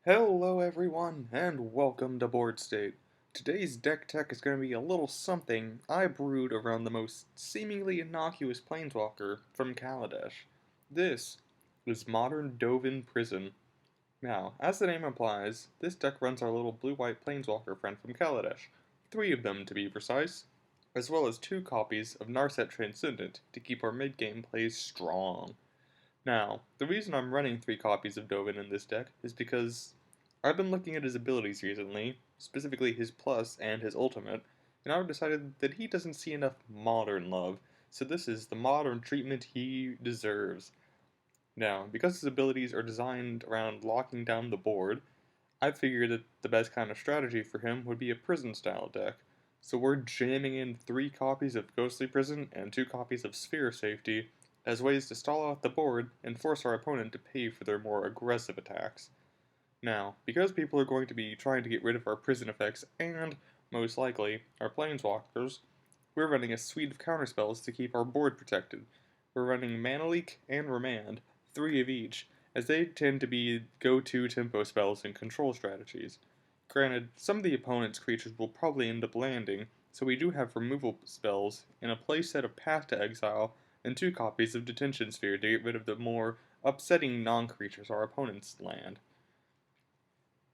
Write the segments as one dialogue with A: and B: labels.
A: Hello everyone, and welcome to Board State. Today's deck tech is going to be a little something I brewed around the most seemingly innocuous planeswalker from Kaladesh. This is Modern Dovin Prison. Now, as the name implies, this deck runs our little blue-white planeswalker friend from Kaladesh, 3 of them to be precise, as well as 2 copies of Narset Transcendent to keep our mid-game plays strong. Now, the reason I'm running 3 copies of Dovin in this deck is because I've been looking at his abilities recently, specifically his plus and his ultimate, and I've decided that he doesn't see enough modern love, so this is the modern treatment he deserves. Now, because his abilities are designed around locking down the board, I figured that the best kind of strategy for him would be a prison style deck. So we're jamming in 3 copies of Ghostly Prison and 2 copies of Sphere Safety as ways to stall out the board and force our opponent to pay for their more aggressive attacks. Now, because people are going to be trying to get rid of our prison effects and, most likely, our planeswalkers, we're running a suite of counterspells to keep our board protected. We're running Mana Leak and Remand, 3 of each, as they tend to be go-to tempo spells and control strategies. Granted, some of the opponent's creatures will probably end up landing, so we do have removal spells in a playset of Path to Exile and 2 copies of Detention Sphere to get rid of the more upsetting non-creatures our opponents land.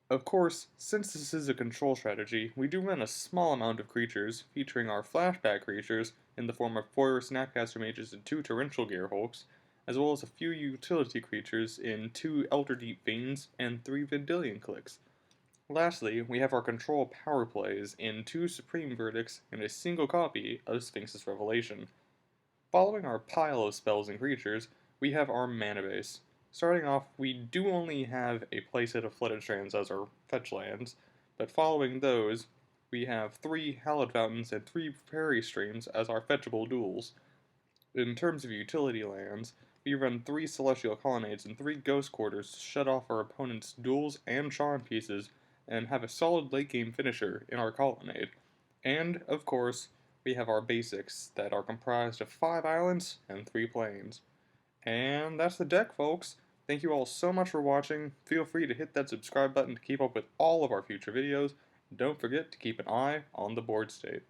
A: Of course, since this is a control strategy, we do run a small amount of creatures, featuring our flashback creatures in the form of 4 Snapcaster Mages and 2 Torrential Gearhulks, as well as a few utility creatures in 2 Elder Deep Fiends and 3 Vendilion Clicks. Lastly, we have our control power plays in 2 Supreme Verdicts and a single copy of Sphinx's Revelation. Following our pile of spells and creatures, we have our mana base. Starting off, we do only have a playset of Flooded Strands as our fetch lands, but following those, we have 3 Hallowed Fountains and 3 Prairie Streams as our fetchable duels. In terms of utility lands, we run 3 Celestial Colonnades and 3 Ghost Quarters to shut off our opponent's duels and charm pieces, and have a solid late game finisher in our Colonnade. And, of course, we have our basics that are comprised of 5 islands and 3 plains. And that's the deck, folks. Thank you all so much for watching. Feel free to hit that subscribe button to keep up with all of our future videos. Don't forget to keep an eye on the board state.